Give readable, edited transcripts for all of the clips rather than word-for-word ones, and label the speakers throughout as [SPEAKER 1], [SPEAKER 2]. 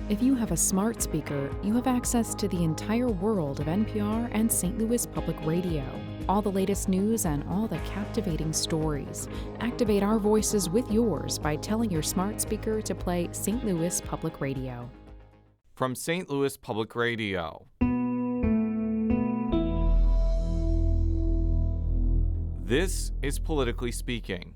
[SPEAKER 1] If you have a smart speaker, you have access to the entire world of NPR and St. Louis Public Radio. All the latest news and all the captivating stories. Activate our voices with yours by telling your smart speaker to play St. Louis Public Radio.
[SPEAKER 2] From St. Louis Public Radio. This is Politically Speaking.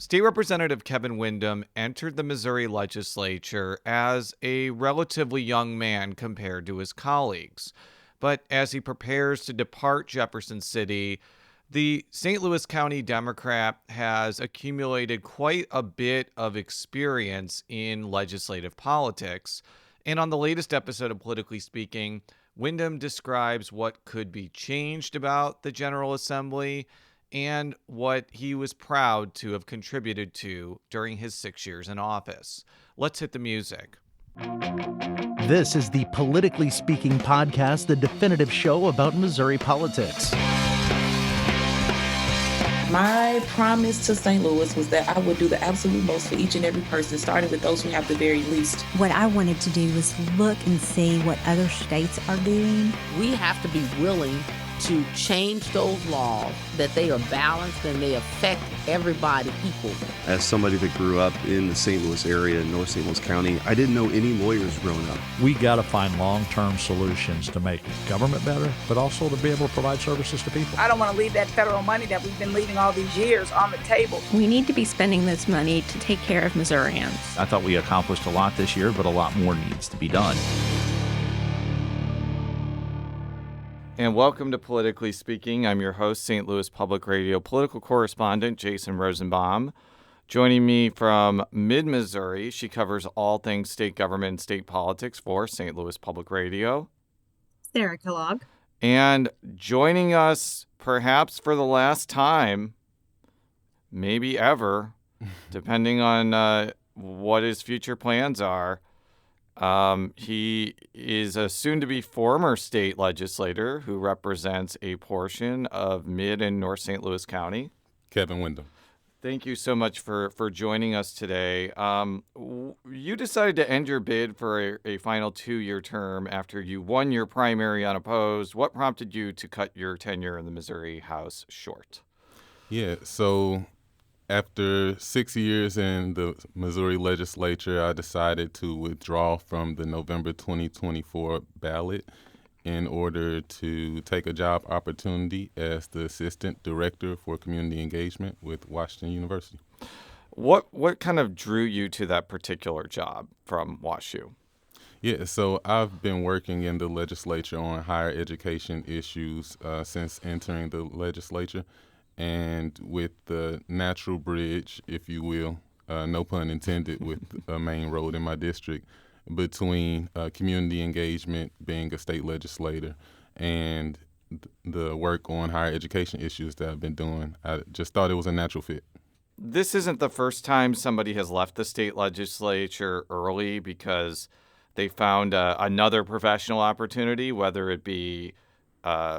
[SPEAKER 2] State Representative Kevin Windham entered the Missouri legislature as a relatively young man compared to his colleagues. But as he prepares to depart Jefferson City, the St. Louis County Democrat has accumulated quite a bit of experience in legislative politics. And on the latest episode of Politically Speaking, Windham describes what could be changed about the General Assembly and what he was proud to have contributed to during his 6 years in office. Let's hit the music.
[SPEAKER 3] This is the Politically Speaking podcast, the definitive show about Missouri politics.
[SPEAKER 4] My promise to St. Louis was that I would do the absolute most for each and every person, starting with those who have the very least.
[SPEAKER 5] What I wanted to do was look and see what other states are doing.
[SPEAKER 6] We have to be willing to change those laws, that they are balanced and they affect everybody equally.
[SPEAKER 7] As somebody that grew up in the St. Louis area, North St. Louis County, I didn't know any lawyers growing up.
[SPEAKER 8] We got to find long-term solutions to make government better, but also to be able to provide services to people.
[SPEAKER 9] I don't want to leave that federal money that we've been leaving all these years on the table.
[SPEAKER 10] We need to be spending this money to take care of Missourians.
[SPEAKER 11] I thought we accomplished a lot this year, but a lot more needs to be done.
[SPEAKER 2] And welcome to Politically Speaking. I'm your host, St. Louis Public Radio political correspondent Jason Rosenbaum. Joining me from mid-Missouri, she covers all things state government and state politics for St. Louis Public Radio,
[SPEAKER 12] Sarah Kellogg.
[SPEAKER 2] And joining us perhaps for the last time, maybe ever, depending on what his future plans are, he is a soon-to-be former state legislator who represents a portion of Mid and North St. Louis County.
[SPEAKER 13] Kevin Windham.
[SPEAKER 2] Thank you so much for joining us today. You decided to end your bid for a final 2-year term after you won your primary unopposed. What prompted you to cut your tenure in the Missouri House short?
[SPEAKER 13] Yeah, so after 6 years in the Missouri legislature, I decided to withdraw from the November 2024 ballot in order to take a job opportunity as the Assistant Director for Community Engagement with Washington University.
[SPEAKER 2] What kind of drew you to that particular job from WashU?
[SPEAKER 13] Yeah, so I've been working in the legislature on higher education issues since entering the legislature. And with the natural bridge, if you will, no pun intended, with a main road in my district, between community engagement, being a state legislator, and the work on higher education issues that I've been doing, I just thought it was a natural fit.
[SPEAKER 2] This isn't the first time somebody has left the state legislature early because they found another professional opportunity, whether it be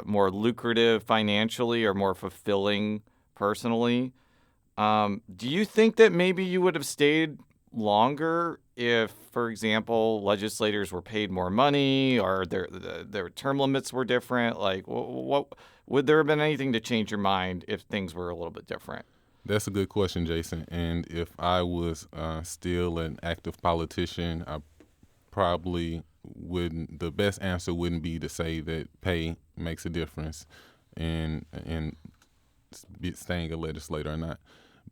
[SPEAKER 2] more lucrative financially or more fulfilling personally. Do you think that maybe you would have stayed longer if, for example, legislators were paid more money or their term limits were different? Like, what would there have been anything to change your mind if things were a little bit different?
[SPEAKER 13] That's a good question, Jason. And if I was still an active politician, I probably wouldn't. The best answer wouldn't be to say that pay makes a difference in staying a legislator or not.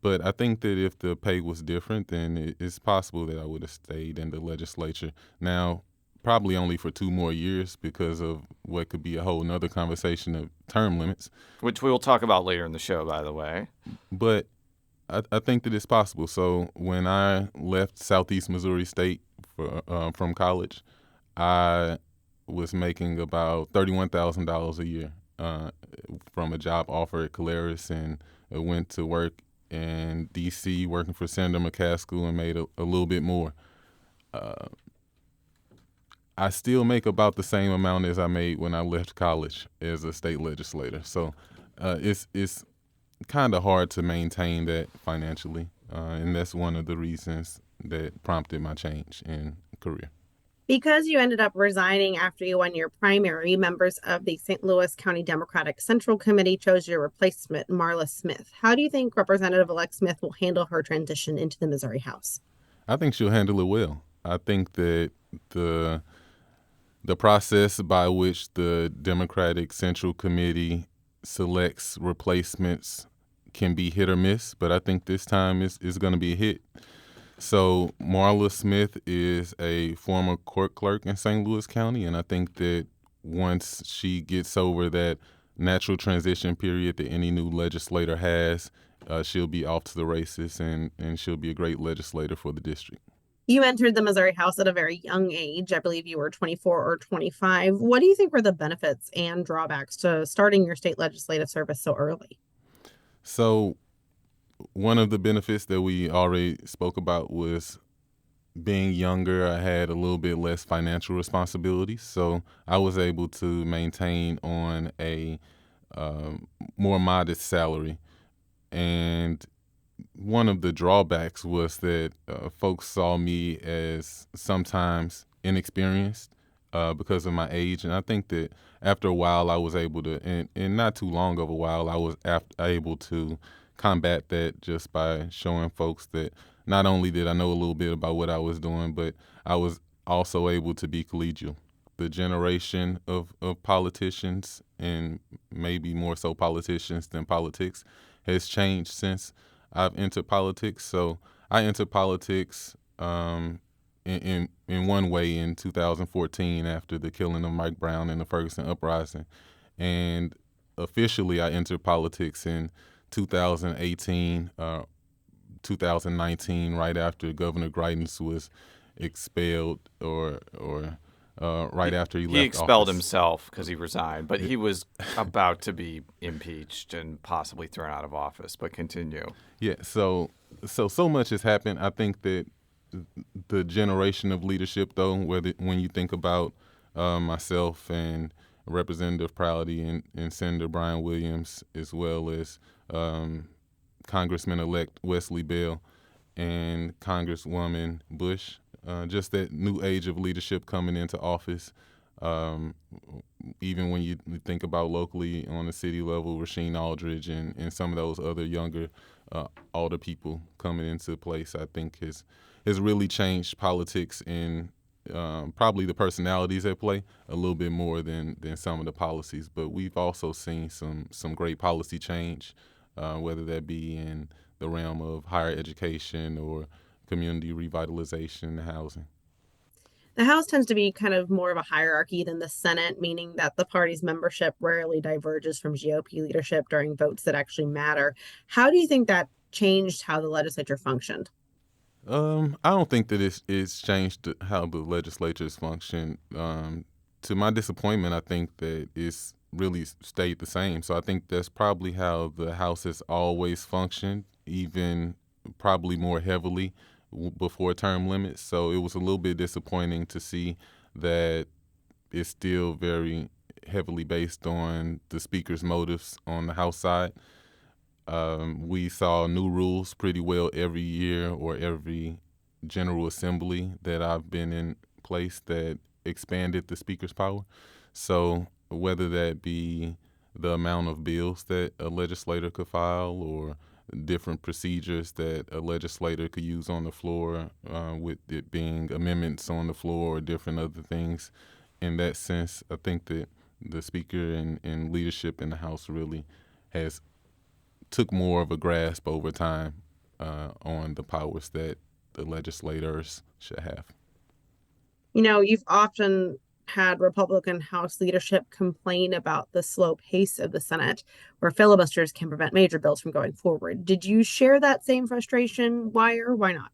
[SPEAKER 13] But I think that if the pay was different, then it's possible that I would have stayed in the legislature. Now, probably only for 2 more years because of what could be a whole nother conversation of term limits.
[SPEAKER 2] Which we will talk about later in the show, by the way.
[SPEAKER 13] But I think that it's possible. So when I left Southeast Missouri State from college, I was making about $31,000 a year from a job offer at Caleres, and I went to work in D.C. working for Senator McCaskill and made a little bit more. I still make about the same amount as I made when I left college as a state legislator. So it's kind of hard to maintain that financially, and that's one of the reasons that prompted my change in career.
[SPEAKER 12] Because you ended up resigning after you won your primary, members of the St. Louis County Democratic Central Committee chose your replacement, Marla Smith. How do you think Representative-elect Smith will handle her transition into the Missouri House?
[SPEAKER 13] I think she'll handle it well. I think that the process by which the Democratic Central Committee selects replacements can be hit or miss, but I think this time is going to be a hit. So Marla Smith is a former court clerk in St. Louis County, and I think that once she gets over that natural transition period that any new legislator has, she'll be off to the races, and she'll be a great legislator for the district.
[SPEAKER 12] You entered the Missouri House at a very young age. I believe you were 24 or 25. What do you think were the benefits and drawbacks to starting your state legislative service so early?
[SPEAKER 13] So one of the benefits that we already spoke about was being younger. I had a little bit less financial responsibility, so I was able to maintain on a more modest salary. And one of the drawbacks was that folks saw me as sometimes inexperienced because of my age. And I think that after a while I was able to, and not too long of a while, I was able to combat that just by showing folks that not only did I know a little bit about what I was doing, but I was also able to be collegial. The generation of politicians, and maybe more so politicians than politics, has changed since I've entered politics. So I entered politics in one way in 2014 after the killing of Mike Brown and the Ferguson uprising. And officially I entered politics in 2018, 2019, right after Governor Greitens was expelled or right after he left office.
[SPEAKER 2] He expelled himself because he resigned, but he was about to be impeached and possibly thrown out of office. But continue.
[SPEAKER 13] Yeah, so much has happened. I think that the generation of leadership, though, when you think about myself and Representative Prouty and Senator Brian Williams, as well as Congressman-elect Wesley Bell and Congresswoman Bush, just that new age of leadership coming into office. Even when you think about locally on the city level, Rasheed Aldridge and some of those other younger older people coming into place, I think has really changed politics in probably the personalities at play a little bit more than some of the policies. But we've also seen some great policy change, whether that be in the realm of higher education or community revitalization and housing.
[SPEAKER 12] The House tends to be kind of more of a hierarchy than the Senate, meaning that the party's membership rarely diverges from GOP leadership during votes that actually matter. How do you think that changed how the legislature functioned?
[SPEAKER 13] I don't think that it's changed how the legislatures function. To my disappointment, I think that it's really stayed the same. So I think that's probably how the House has always functioned, even probably more heavily before term limits. So it was a little bit disappointing to see that it's still very heavily based on the speaker's motives on the House side. We saw new rules pretty well every year or every General Assembly that I've been in place that expanded the speaker's power. So whether that be the amount of bills that a legislator could file or different procedures that a legislator could use on the floor, with it being amendments on the floor or different other things. In that sense, I think that the speaker and leadership in the House really has took more of a grasp over time on the powers that the legislators should have.
[SPEAKER 12] You know, you've often had Republican House leadership complain about the slow pace of the Senate, where filibusters can prevent major bills from going forward. Did you share that same frustration? Why or why not?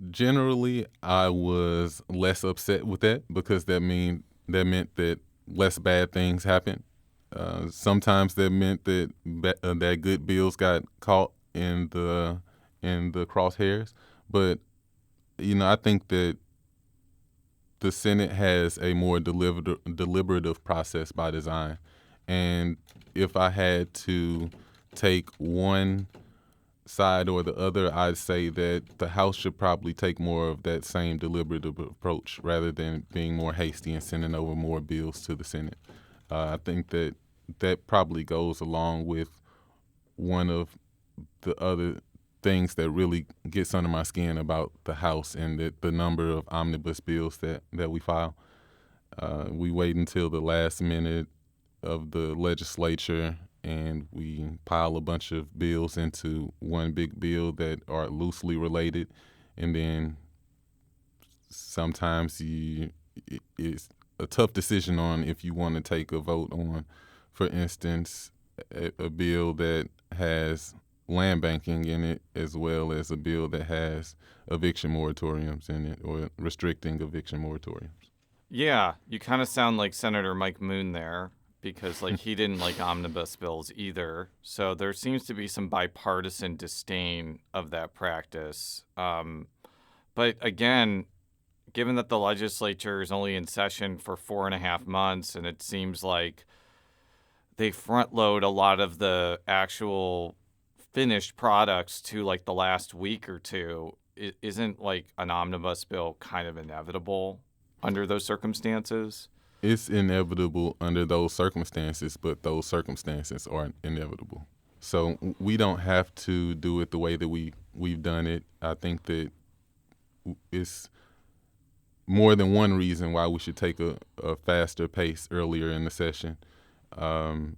[SPEAKER 13] Generally, I was less upset with that because that meant that less bad things happened. Sometimes that meant that that good bills got caught in the crosshairs. But I think that the Senate has a more deliberative process by design. And if I had to take one side or the other, I'd say that the House should probably take more of that same deliberative approach rather than being more hasty and sending over more bills to the Senate. I think that probably goes along with one of the other things that really gets under my skin about the House and the number of omnibus bills that we file. We wait until the last minute of the legislature and we pile a bunch of bills into one big bill that are loosely related, and then sometimes it's a tough decision on if you want to take a vote on, for instance, a bill that has land banking in it as well as a bill that has eviction moratoriums in it or restricting eviction moratoriums.
[SPEAKER 2] Yeah, you kind of sound like Senator Mike Moon there, because like he didn't like omnibus bills either. So there seems to be some bipartisan disdain of that practice. But again, given that the legislature is only in session for 4.5 months, and it seems like they front load a lot of the actual finished products to like the last week or two, isn't like an omnibus bill kind of inevitable under those circumstances?
[SPEAKER 13] It's inevitable under those circumstances, but those circumstances aren't inevitable. So we don't have to do it the way that we've done it. I think that it's more than one reason why we should take a faster pace earlier in the session. And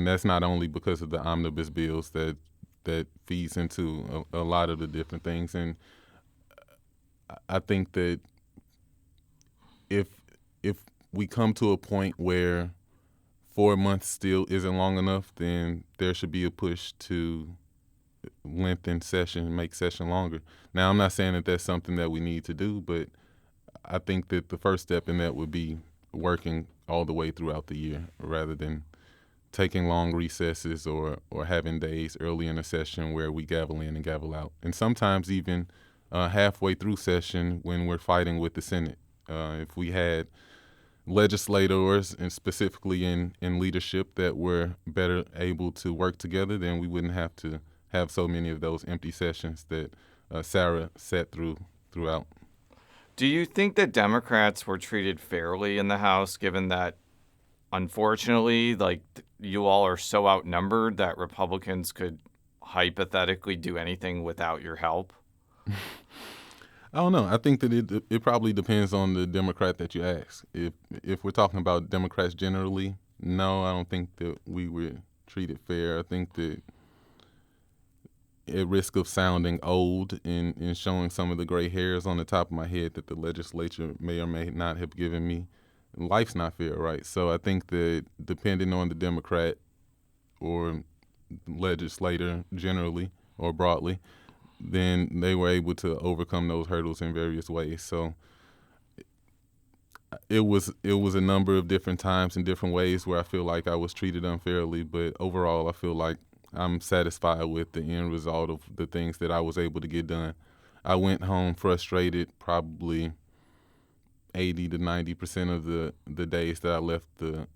[SPEAKER 13] that's not only because of the omnibus bills that feeds into a lot of the different things. And I think that if we come to a point where 4 months still isn't long enough, then there should be a push to lengthen session, make session longer. Now, I'm not saying that that's something that we need to do, but I think that the first step in that would be working all the way throughout the year rather than taking long recesses or having days early in a session where we gavel in and gavel out. And sometimes even halfway through session when we're fighting with the Senate. If we had legislators, and specifically in leadership, that were better able to work together, then we wouldn't have to have so many of those empty sessions that Sarah sat throughout.
[SPEAKER 2] Do you think that Democrats were treated fairly in the House, given that, unfortunately, like you all are so outnumbered that Republicans could hypothetically do anything without your help?
[SPEAKER 13] I don't know. I think that it probably depends on the Democrat that you ask. If we're talking about Democrats generally, no, I don't think that we were treated fair. I think that at risk of sounding old and showing some of the gray hairs on the top of my head that the legislature may or may not have given me, life's not fair, right? So I think that depending on the Democrat or legislator generally or broadly, then they were able to overcome those hurdles in various ways. So it was a number of different times and different ways where I feel like I was treated unfairly, but overall I feel like I'm satisfied with the end result of the things that I was able to get done. I went home frustrated probably 80 to 90% of the days that I left the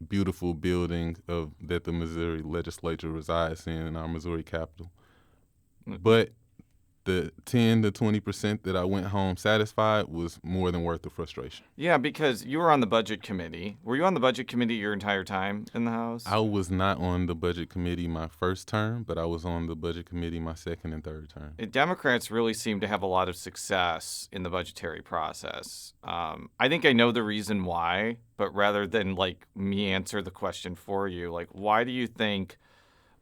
[SPEAKER 13] beautiful building that the Missouri legislature resides in our Missouri capital. But the 10 to 20% that I went home satisfied was more than worth the frustration.
[SPEAKER 2] Yeah, because you were on the budget committee. Were you on the budget committee your entire time in the House?
[SPEAKER 13] I was not on the budget committee my first term, but I was on the budget committee my second and third term.
[SPEAKER 2] Democrats really seem to have a lot of success in the budgetary process. I think I know the reason why, but rather than like me answer the question for you, like why do you think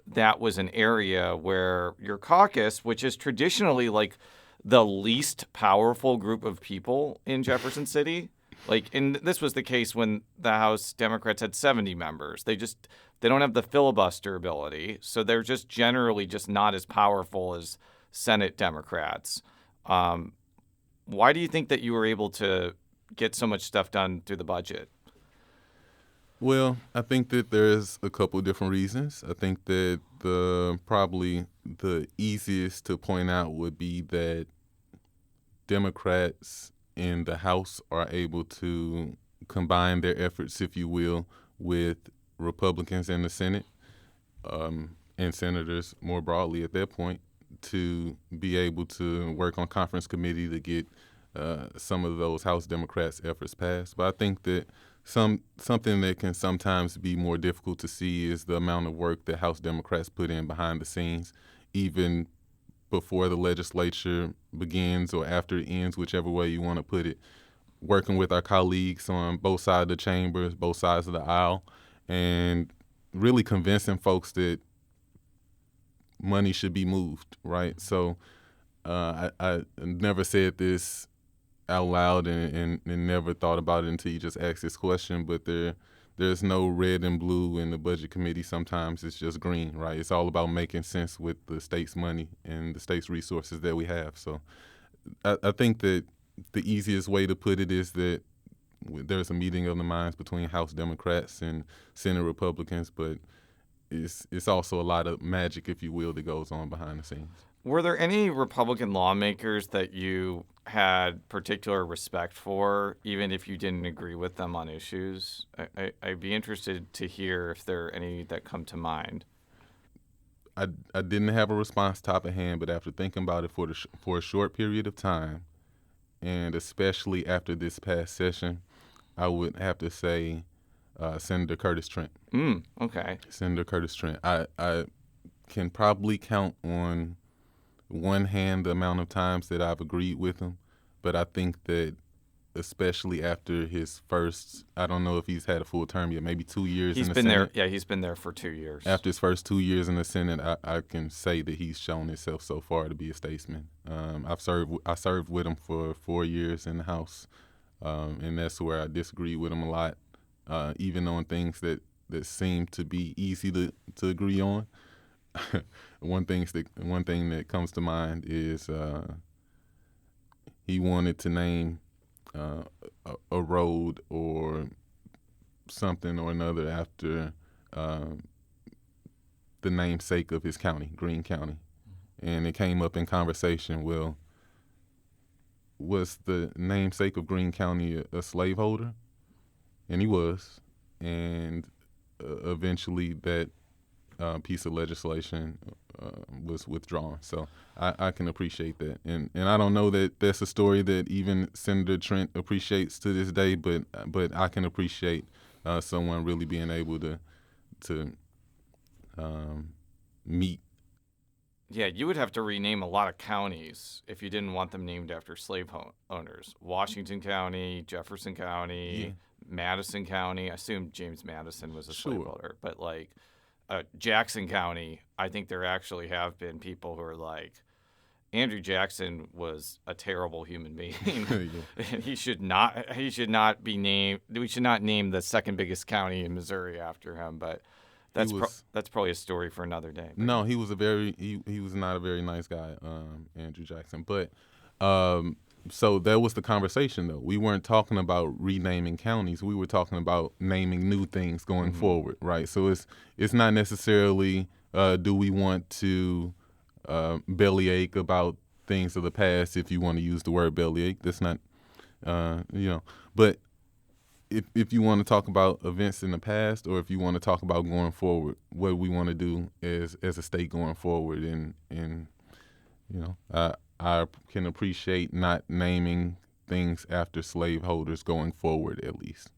[SPEAKER 2] that was an area where your caucus, which is traditionally like the least powerful group of people in Jefferson City, like, and this was the case when the House Democrats had 70 members. They don't have the filibuster ability, so they're just generally just not as powerful as Senate Democrats. Why do you think that you were able to get so much stuff done through the budget?
[SPEAKER 13] Well, I think that there's a couple of different reasons. I think that probably the easiest to point out would be that Democrats in the House are able to combine their efforts, if you will, with Republicans in the Senate. and senators more broadly at that point to be able to work on conference committee to get some of those House Democrats' efforts passed. But I think that something that can sometimes be more difficult to see is the amount of work that House Democrats put in behind the scenes, even before the legislature begins or after it ends, whichever way you want to put it, working with our colleagues on both sides of the chambers, both sides of the aisle, and really convincing folks that money should be moved, right? So I never said this out loud and never thought about it until you just asked this question, but there's no red and blue in the budget committee. Sometimes it's just green, right? It's all about making sense with the state's money and the state's resources that we have. So I think that the easiest way to put it is that there's a meeting of the minds between House Democrats and Senate Republicans, but it's also a lot of magic, if you will, that goes on behind the scenes.
[SPEAKER 2] Were there any Republican lawmakers that you had particular respect for, even if you didn't agree with them on issues? I'd be interested to hear if there are any that come to mind.
[SPEAKER 13] I didn't have a response top of hand, but after thinking about it for a short period of time, and especially after this past session, I would have to say Senator Curtis Trent.
[SPEAKER 2] Okay.
[SPEAKER 13] Senator Curtis Trent. I can probably count on one hand the amount of times that I've agreed with him, but I think that especially after his first, I don't know if he's had a full term yet, maybe 2 years in the Senate.
[SPEAKER 2] He's been there for 2 years.
[SPEAKER 13] After his first 2 years in the Senate, I can say that he's shown himself so far to be a statesman. I served with him for 4 years in the House, and that's where I disagree with him a lot, even on things that seem to be easy to agree on. One thing that comes to mind is he wanted to name a road or something or another after the namesake of his county, Greene County. And it came up in conversation, well, was the namesake of Greene County a slaveholder? And he was. And eventually that piece of legislation was withdrawn. So I can appreciate that. And I don't know that that's a story that even Senator Trent appreciates to this day, but I can appreciate someone really being able to meet.
[SPEAKER 2] Yeah, you would have to rename a lot of counties if you didn't want them named after slave owners. Washington County, Jefferson County, Madison County. I assume James Madison was a slaveholder, but like Jackson County, I think there actually have been people who are like, Andrew Jackson was a terrible human being. And he should not be named. We should not name the second biggest county in Missouri after him. But that's probably a story for another day.
[SPEAKER 13] No, he was he was not a very nice guy, Andrew Jackson. But so that was the conversation, though. We weren't talking about renaming counties. We were talking about naming new things going forward, right? So it's not necessarily do we want to bellyache about things of the past, if you want to use the word bellyache. That's not, But if you want to talk about events in the past, or if you want to talk about going forward, what we want to do as a state going forward, and I can appreciate not naming things after slaveholders going forward, at least.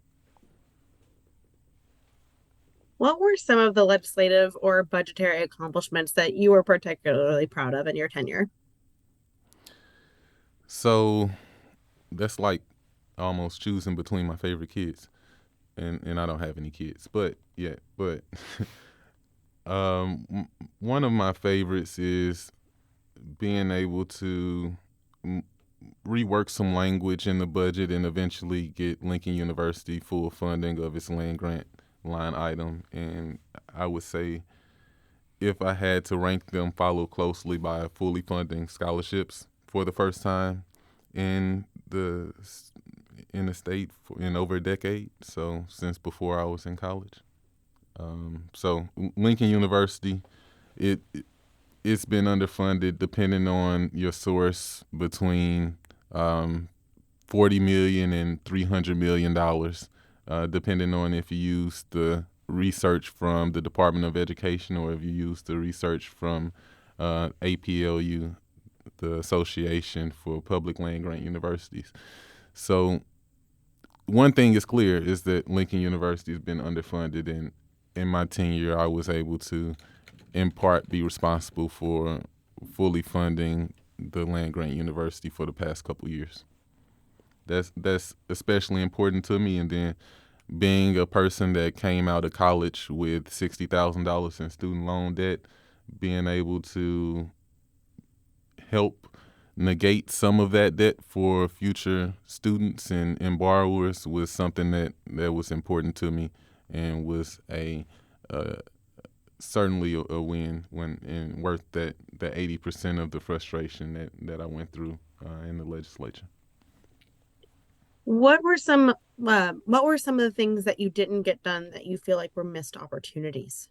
[SPEAKER 12] What were some of the legislative or budgetary accomplishments that you were particularly proud of in your tenure?
[SPEAKER 13] So that's like almost choosing between my favorite kids, and I don't have any kids, but one of my favorites is being able to rework some language in the budget and eventually get Lincoln University full funding of its land grant line item. And I would say, if I had to rank them, follow closely by fully funding scholarships for the first time in the state in over a decade, so since before I was in college. So Lincoln University, it's been underfunded, depending on your source, between $40 million and $300 million, depending on if you use the research from the Department of Education, or if you use the research from APLU, the Association for Public Land Grant Universities. So one thing is clear is that Lincoln University has been underfunded, and in my tenure I was able to in part be responsible for fully funding the land grant university for the past couple years. That's especially important to me. And then being a person that came out of college with $60,000 in student loan debt, being able to help negate some of that debt for future students and borrowers was something that was important to me, and was certainly a win and worth that 80% of the frustration that I went through in the legislature.
[SPEAKER 12] What were some of the things that you didn't get done that you feel like were missed opportunities?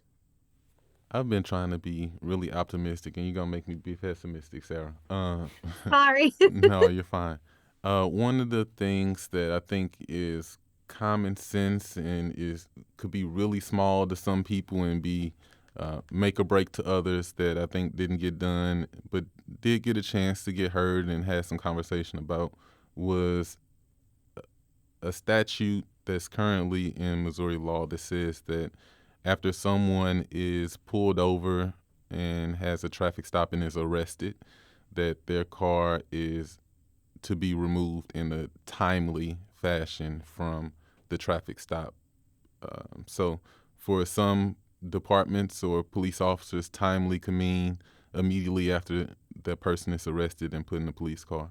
[SPEAKER 13] I've been trying to be really optimistic, and you're gonna make me be pessimistic, Sarah.
[SPEAKER 12] Sorry.
[SPEAKER 13] No, you're fine. One of the things that I think is common sense and could be really small to some people and be make or break to others, that I think didn't get done, but did get a chance to get heard and had some conversation about, was a statute that's currently in Missouri law that says that after someone is pulled over and has a traffic stop and is arrested, that their car is to be removed in a timely fashion from the traffic stop. So for some departments or police officers, timely can mean immediately after that person is arrested and put in a police car.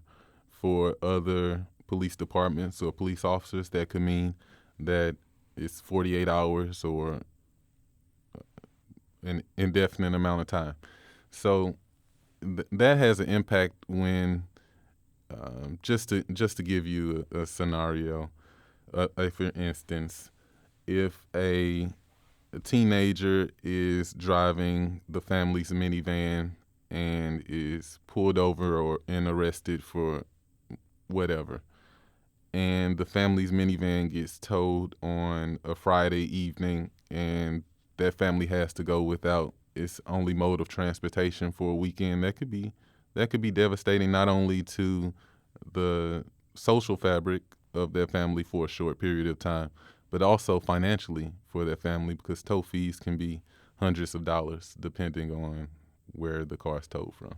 [SPEAKER 13] For other police departments or police officers, that could mean that it's 48 hours or an indefinite amount of time. So that has an impact when, just to give you a scenario, for instance, if a teenager is driving the family's minivan and is pulled over and arrested for whatever, and the family's minivan gets towed on a Friday evening, and that family has to go without its only mode of transportation for a weekend, that could be devastating, not only to the social fabric of their family for a short period of time, but also financially for their family, because tow fees can be hundreds of dollars depending on where the car is towed from.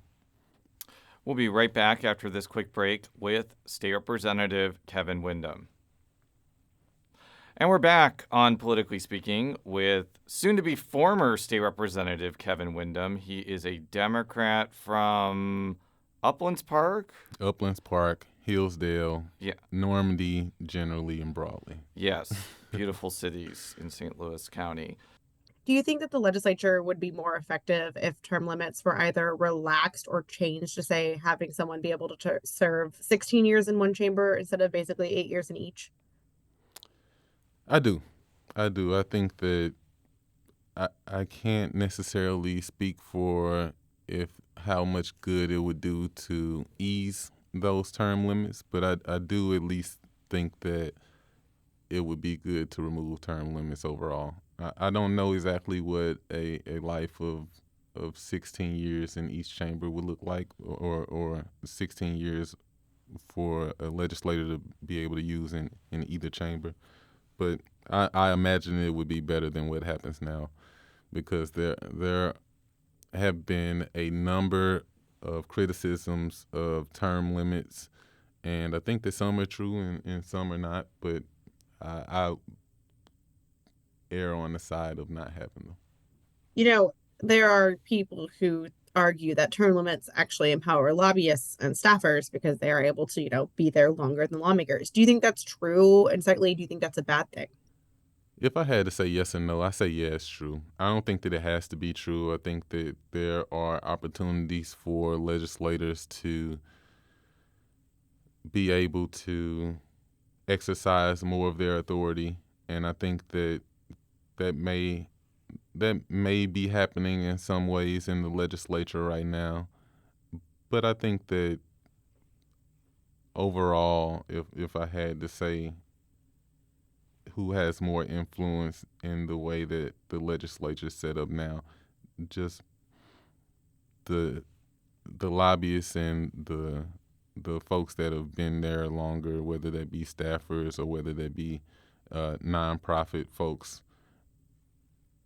[SPEAKER 2] We'll be right back after this quick break with State Representative Kevin Windham. And we're back on Politically Speaking with soon-to-be former State Representative Kevin Windham. He is a Democrat from Uplands Park?
[SPEAKER 13] Uplands Park, Hillsdale,
[SPEAKER 2] yeah,
[SPEAKER 13] Normandy generally and broadly.
[SPEAKER 2] Yes, beautiful cities in St. Louis County.
[SPEAKER 12] Do you think that the legislature would be more effective if term limits were either relaxed or changed to, say, having someone be able to serve 16 years in one chamber instead of basically 8 years in each?
[SPEAKER 13] I do. I think that I can't necessarily speak for how much good it would do to ease those term limits, but I do at least think that it would be good to remove term limits overall. I don't know exactly what a life of 16 years in each chamber would look like, or 16 years for a legislator to be able to use in either chamber. But I imagine it would be better than what happens now, because there have been a number of criticisms of term limits, and I think that some are true and some are not, but I err on the side of not having them.
[SPEAKER 12] You know, there are people who argue that term limits actually empower lobbyists and staffers because they are able to, be there longer than lawmakers. Do you think that's true? And secondly, do you think that's a bad thing?
[SPEAKER 13] If I had to say yes or no, I say yeah, it's true. I don't think that it has to be true. I think that there are opportunities for legislators to be able to exercise more of their authority, and I think that may be happening in some ways in the legislature right now. But I think that overall, if I had to say who has more influence in the way that the legislature is set up now. Just the lobbyists and the folks that have been there longer, whether that be staffers or whether that be nonprofit folks,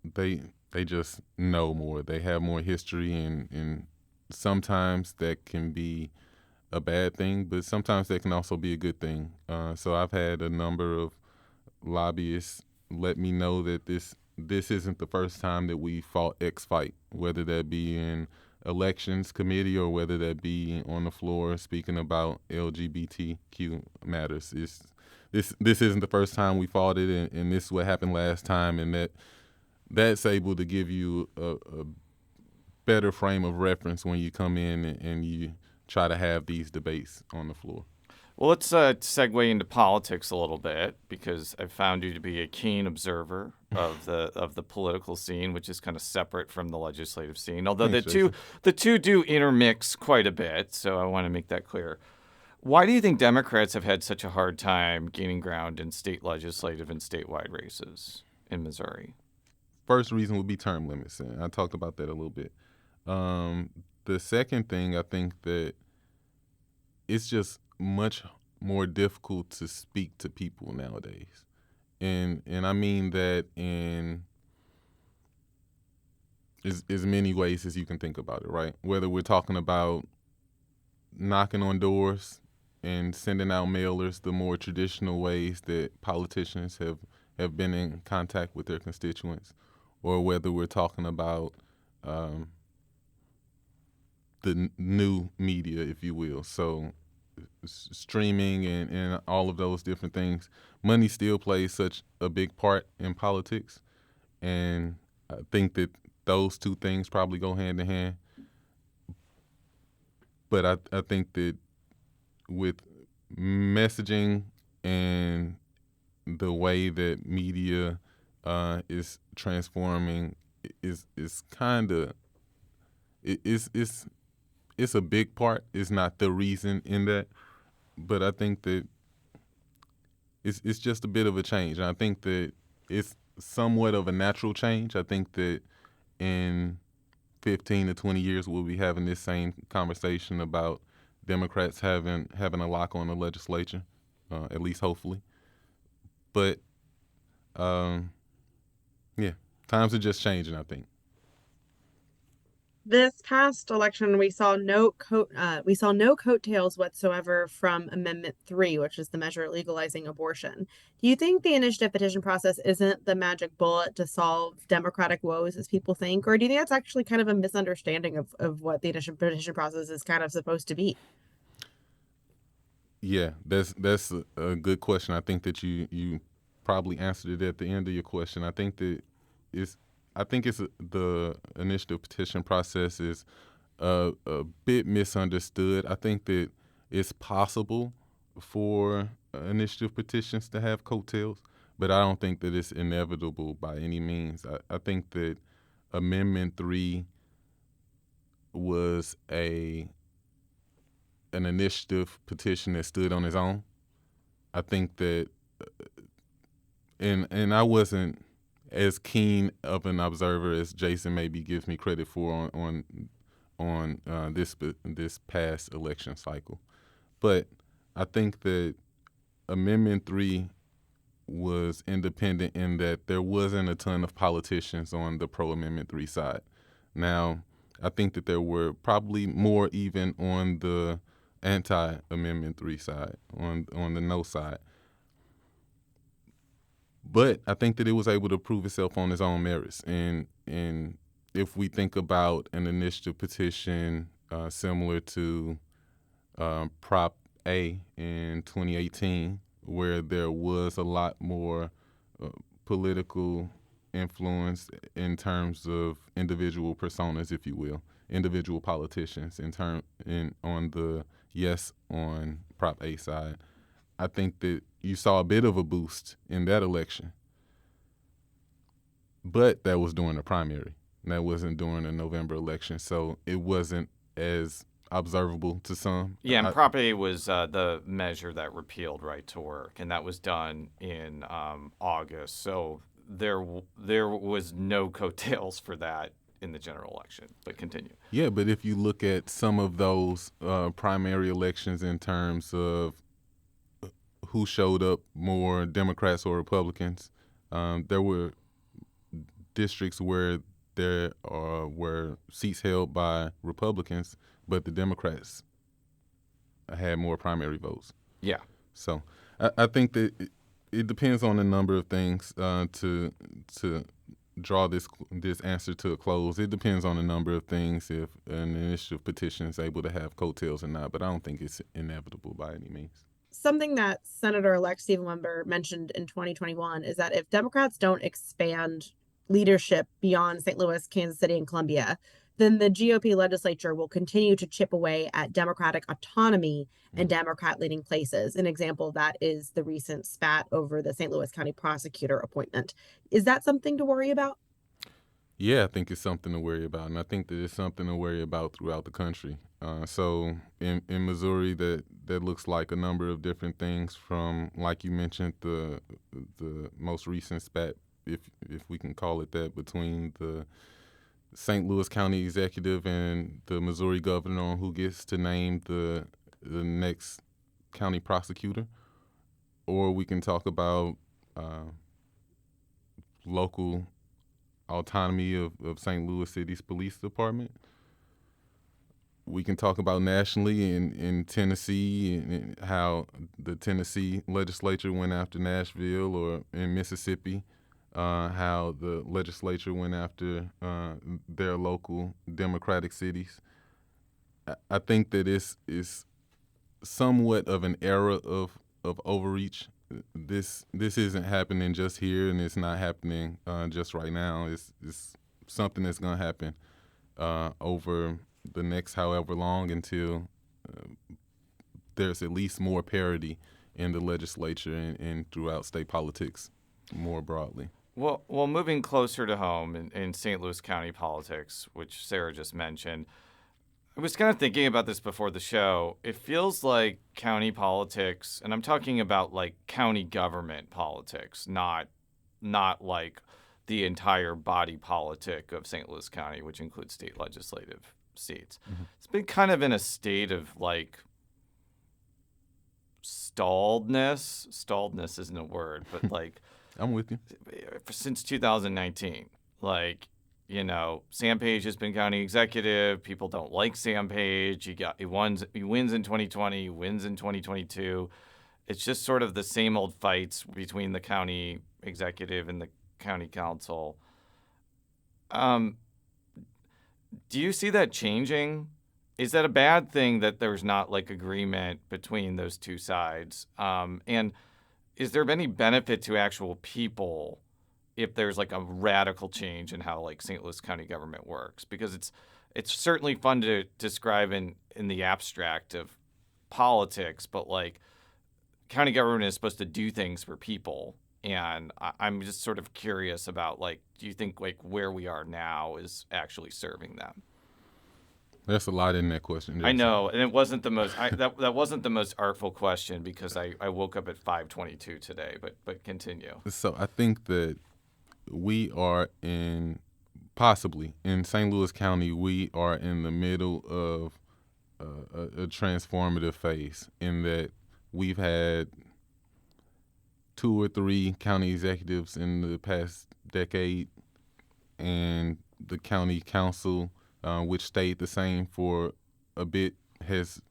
[SPEAKER 13] they just know more. They have more history, and sometimes that can be a bad thing, but sometimes that can also be a good thing. So I've had a number of lobbyists let me know that this isn't the first time that we fought X fight, whether that be in elections committee or whether that be on the floor speaking about LGBTQ matters. This isn't the first time we fought it, and this is what happened last time, and that's able to give you a better frame of reference when you come in and you try to have these debates on the floor.
[SPEAKER 2] Well, let's segue into politics a little bit, because I've found you to be a keen observer of the political scene, which is kind of separate from the legislative scene. Although the two do intermix quite a bit, so I want to make that clear. Why do you think Democrats have had such a hard time gaining ground in state legislative and statewide races in Missouri?
[SPEAKER 13] First reason would be term limits, and I talked about that a little bit. The second thing, I think that it's just much more difficult to speak to people nowadays. And I mean that in as many ways as you can think about it, right? Whether we're talking about knocking on doors and sending out mailers, the more traditional ways that politicians have been in contact with their constituents, or whether we're talking about the new media, if you will. So streaming and all of those different things. Money still plays such a big part in politics, and I think that those two things probably go hand in hand. But I think that with messaging and the way that media is transforming is kind of it's a big part. It's not the reason in that, but I think that it's just a bit of a change. And I think that it's somewhat of a natural change. I think that in 15 to 20 years we'll be having this same conversation about Democrats having a lock on the legislature, at least hopefully. But yeah, times are just changing, I think.
[SPEAKER 12] This past election, we saw no coattails whatsoever from Amendment 3, which is the measure legalizing abortion. Do you think the initiative petition process isn't the magic bullet to solve Democratic woes as people think, or do you think that's actually kind of a misunderstanding of what the initiative petition process is kind of supposed to be?
[SPEAKER 13] Yeah, that's a good question. I think that you probably answered it at the end of your question. I think that the initiative petition process is a bit misunderstood. I think that it's possible for initiative petitions to have coattails, but I don't think that it's inevitable by any means. I think that Amendment 3 was an initiative petition that stood on its own. I think that, and I wasn't as keen of an observer as Jason maybe gives me credit for on this past election cycle. But I think that Amendment 3 was independent in that there wasn't a ton of politicians on the pro-Amendment 3 side. Now, I think that there were probably more even on the anti-Amendment 3 side, on the no side. But I think that it was able to prove itself on its own merits. And if we think about an initiative petition similar to Prop A in 2018, where there was a lot more political influence in terms of individual personas, if you will, individual politicians on the yes on Prop A side, I think that you saw a bit of a boost in that election. But that was during the primary. That wasn't during the November election. So it wasn't as observable to some.
[SPEAKER 2] Yeah, and Prop A was the measure that repealed right to work, and that was done in August. So there was no coattails for that in the general election. But continue.
[SPEAKER 13] Yeah, but if you look at some of those primary elections in terms of who showed up more, Democrats or Republicans, there were districts where there were seats held by Republicans, but the Democrats had more primary votes.
[SPEAKER 2] Yeah.
[SPEAKER 13] So I think that it depends on a number of things to draw this answer to a close. It depends on a number of things if an initiative petition is able to have coattails or not, but I don't think it's inevitable by any means.
[SPEAKER 12] Something that Senator-elect Stephen Wimber mentioned in 2021 is that if Democrats don't expand leadership beyond St. Louis, Kansas City, and Columbia, then the GOP legislature will continue to chip away at Democratic autonomy and Democrat-leading places. An example of that is the recent spat over the St. Louis County prosecutor appointment. Is that something to worry about?
[SPEAKER 13] Yeah, I think it's something to worry about, and I think that it's something to worry about throughout the country. So in Missouri, that looks like a number of different things from, like you mentioned, the most recent spat, if we can call it that, between the St. Louis County executive and the Missouri governor on who gets to name the next county prosecutor. Or we can talk about local autonomy of St. Louis City's police department. We can talk about nationally in Tennessee and how the Tennessee legislature went after Nashville, or in Mississippi, how the legislature went after their local Democratic cities. I think that it's somewhat of an era of overreach. This isn't happening just here, and it's not happening just right now. It's something that's going to happen over the next however long until there's at least more parity in the legislature and throughout state politics more broadly.
[SPEAKER 2] Well, moving closer to home in St. Louis County politics, which Sarah just mentioned, I was kind of thinking about this before the show. It feels like county politics, and I'm talking about like county government politics, not like the entire body politic of St. Louis County, which includes state legislative seats. Mm-hmm. It's been kind of in a state of like stalledness. Stalledness isn't a word, but like
[SPEAKER 13] I'm with you.
[SPEAKER 2] Since 2019, like, you know, Sam Page has been county executive. People don't like Sam Page. He wins in 2020, wins in 2022. It's just sort of the same old fights between the county executive and the county council. Do you see that changing? Is that a bad thing that there's not like agreement between those two sides? And is there any benefit to actual people if there's like a radical change in how like St. Louis County government works? Because it's certainly fun to describe in the abstract of politics, but like county government is supposed to do things for people. And I'm just sort of curious about, like, do you think like where we are now is actually serving them?
[SPEAKER 13] There's a lot in that question.
[SPEAKER 2] I know, and it wasn't the most that wasn't the most artful question because I woke up at 5:22 today. But continue.
[SPEAKER 13] So I think that we are possibly in St. Louis County, we are in the middle of a transformative phase in that we've had 2 or 3 county executives in the past decade, and the county council, which stayed the same for a bit, has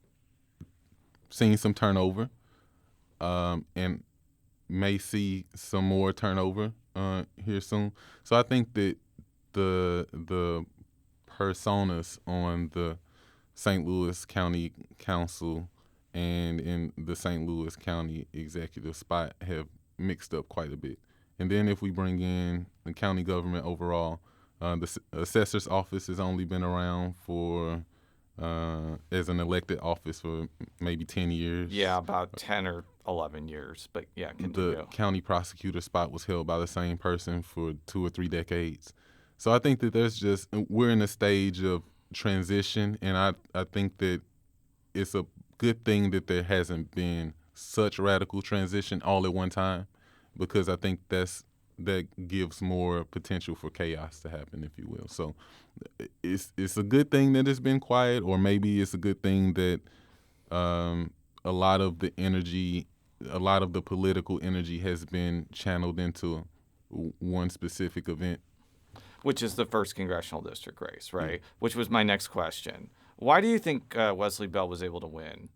[SPEAKER 13] seen some turnover, and may see some more turnover here soon. So I think that the personas on the St. Louis County Council and in the St. Louis County executive spot have mixed up quite a bit. And then if we bring in the county government overall, the assessor's office has only been around for as an elected office for maybe 10 years.
[SPEAKER 2] Yeah, about 10 or 11 years. But yeah, continue.
[SPEAKER 13] The county prosecutor spot was held by the same person for 2 or 3 decades. So I think that we're in a stage of transition, and I think that it's a good thing that there hasn't been such radical transition all at one time, because I think that gives more potential for chaos to happen, if you will. So it's a good thing that it's been quiet, or maybe it's a good thing that a lot of the political energy has been channeled into one specific event.
[SPEAKER 2] Which is the first congressional district race, right? Yeah. Which was my next question. Why do you think Wesley Bell was able to win?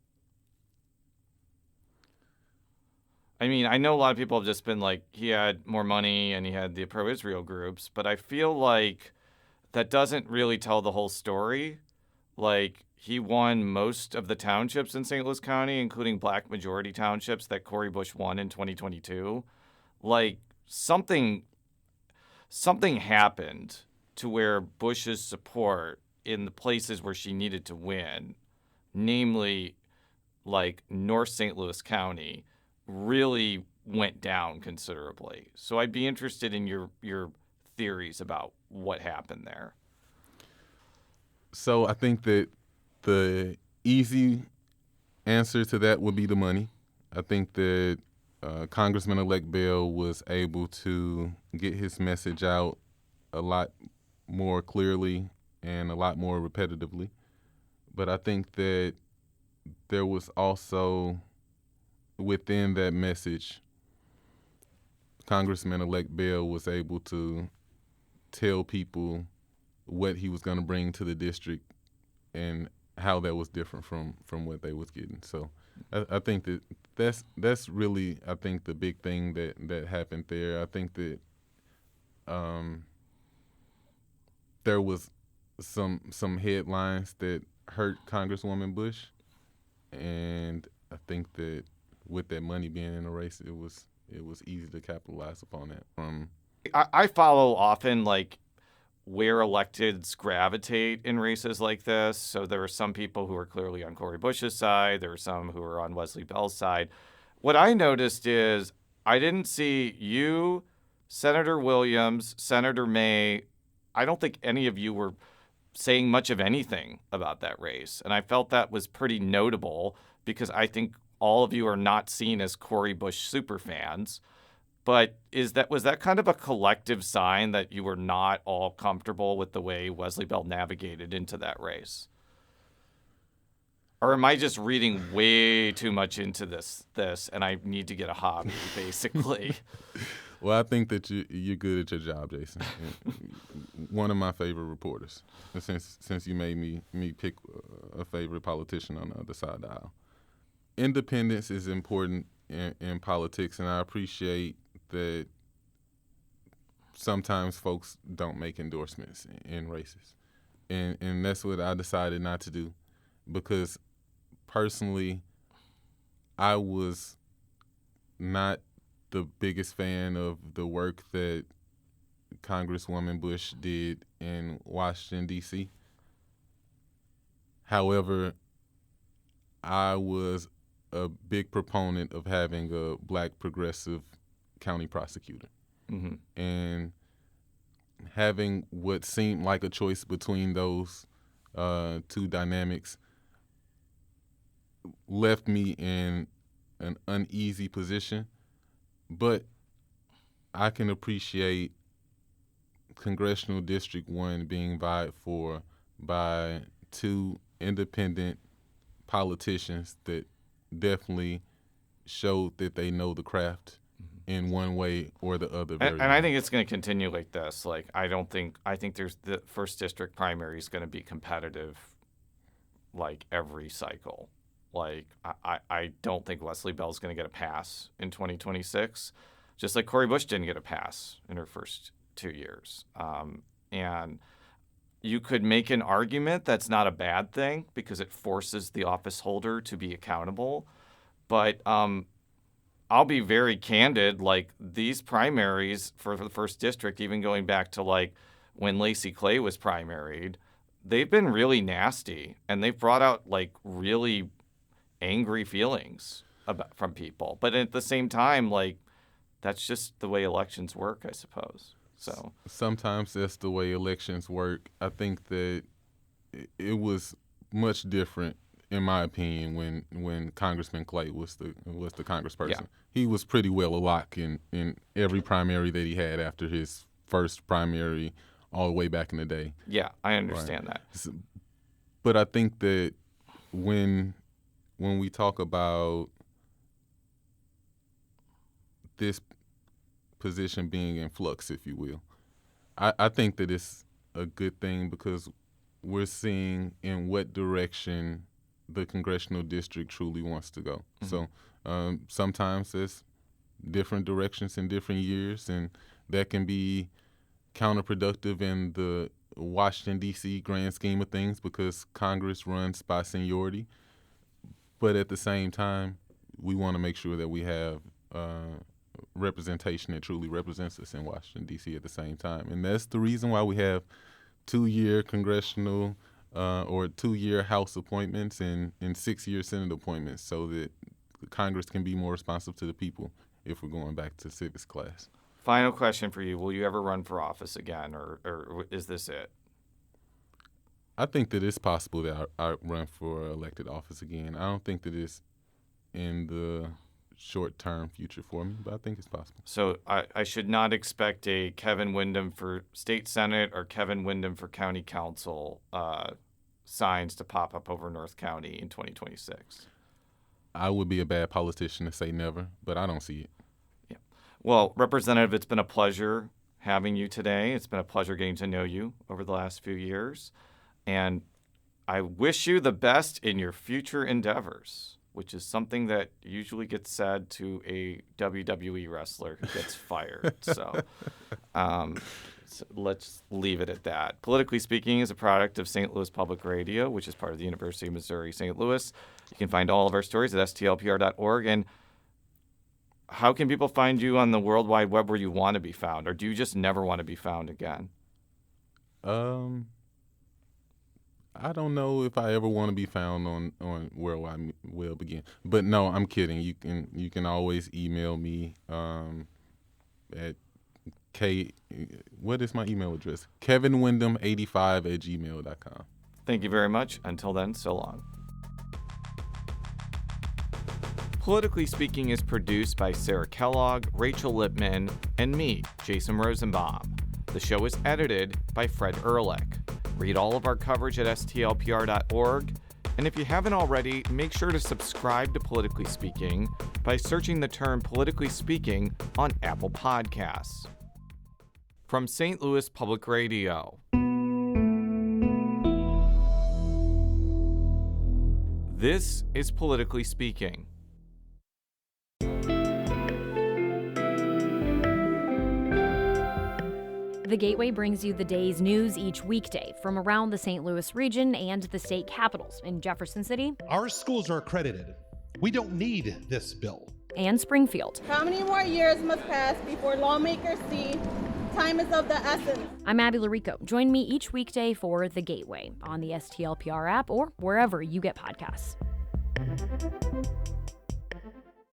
[SPEAKER 2] I mean, I know a lot of people have just been like, he had more money and he had the pro-Israel groups, but I feel like that doesn't really tell the whole story. Like, he won most of the townships in St. Louis County, including black majority townships that Cori Bush won in 2022. Like, something happened to where Bush's support in the places where she needed to win, namely like North St. Louis County, really went down considerably. So I'd be interested in your theories about what happened there.
[SPEAKER 13] So I think that the easy answer to that would be the money. I think that Congressman-elect Bell was able to get his message out a lot more clearly and a lot more repetitively. But I think that there was also, within that message, Congressman-elect Bell was able to tell people what he was going to bring to the district and how that was different from what they was getting. So I think that's really, I think, the big thing that happened there. I think that there was some headlines that hurt Congresswoman Bush, and I think that with that money being in the race, it was easy to capitalize upon that.
[SPEAKER 2] I follow often like where electeds gravitate in races like this. So there are some people who are clearly on Cori Bush's side. There are some who are on Wesley Bell's side. What I noticed is I didn't see you, Senator Williams, Senator May. I don't think any of you were saying much of anything about that race. And I felt that was pretty notable because I think all of you are not seen as Cori Bush superfans. But was that kind of a collective sign that you were not all comfortable with the way Wesley Bell navigated into that race? Or am I just reading way too much into this and I need to get a hobby, basically?
[SPEAKER 13] Well, I think that you're good at your job, Jason. One of my favorite reporters, since you made me pick a favorite politician on the other side of the aisle. Independence is important in politics, and I appreciate that sometimes folks don't make endorsements in races. And that's what I decided not to do, because personally, I was not the biggest fan of the work that Congresswoman Bush did in Washington, D.C. However, I was a big proponent of having a black progressive county prosecutor. Mm-hmm. And having what seemed like a choice between those two dynamics left me in an uneasy position. But I can appreciate Congressional District 1 being vied for by two independent politicians that definitely showed that they know the craft in one way or the other.
[SPEAKER 2] And I think it's going to continue like this. Like, I think there's the first district primary is going to be competitive like every cycle. Like, I don't think Wesley Bell's going to get a pass in 2026, just like Cori Bush didn't get a pass in her first 2 years. And you could make an argument that's not a bad thing because it forces the office holder to be accountable. But I'll be very candid, like these primaries for the first district, even going back to like when Lacey Clay was primaried, they've been really nasty and they've brought out like really angry feelings from people. But at the same time, like that's just the way elections work, I suppose. So
[SPEAKER 13] sometimes that's the way elections work. I think that it was much different in my opinion, when Congressman Clay was the congressperson.
[SPEAKER 2] Yeah.
[SPEAKER 13] He was pretty well a lock in every primary that he had after his first primary all the way back in the day.
[SPEAKER 2] Yeah, I understand that.
[SPEAKER 13] But I think that when we talk about this position being in flux, if you will, I think that it's a good thing because we're seeing in what direction the congressional district truly wants to go. So sometimes there's different directions in different years, and that can be counterproductive in the Washington, D.C. grand scheme of things because Congress runs by seniority. But at the same time, we want to make sure that we have representation that truly represents us in Washington, D.C. at the same time. And that's the reason why we have 2-year congressional or 2-year House appointments and 6-year Senate appointments so that Congress can be more responsive to the people if we're going back to civics class.
[SPEAKER 2] Final question for you. Will you ever run for office again, or is this it?
[SPEAKER 13] I think that it's possible that I run for elected office again. I don't think that it's in the short-term future for me, but I think it's possible.
[SPEAKER 2] So I should not expect a Kevin Windham for state senate or Kevin Windham for county council signs to pop up over North County in 2026.
[SPEAKER 13] I would be a bad politician to say never, but I don't see it.
[SPEAKER 2] Yeah. Well, Representative, it's been a pleasure having you today. It's been a pleasure getting to know you over the last few years. And I wish you the best in your future endeavors, which is something that usually gets said to a WWE wrestler who gets fired. So let's leave it at that. Politically Speaking is a product of St. Louis Public Radio, which is part of the University of Missouri St. Louis. You can find all of our stories at stlpr.org. And how can people find you on the World Wide Web where you want to be found? Or do you just never want to be found again?
[SPEAKER 13] I don't know if I ever want to be found on World Wide Web again. But no, I'm kidding. You can always email me at what is my email address? kevinwindham85@gmail.com.
[SPEAKER 2] Thank you very much. Until then, so long. Politically Speaking is produced by Sarah Kellogg, Rachel Lippman, and me, Jason Rosenbaum. The show is edited by Fred Ehrlich. Read all of our coverage at stlpr.org. And if you haven't already, make sure to subscribe to Politically Speaking by searching the term Politically Speaking on Apple Podcasts. From St. Louis Public Radio. This is Politically Speaking.
[SPEAKER 14] The Gateway brings you the day's news each weekday from around the St. Louis region and the state capitals in Jefferson City.
[SPEAKER 15] Our schools are accredited. We don't need this bill.
[SPEAKER 14] And Springfield.
[SPEAKER 16] How many more years must pass before lawmakers see time is of the essence?
[SPEAKER 14] I'm Abby Larico. Join me each weekday for The Gateway on the STLPR app or wherever you get podcasts.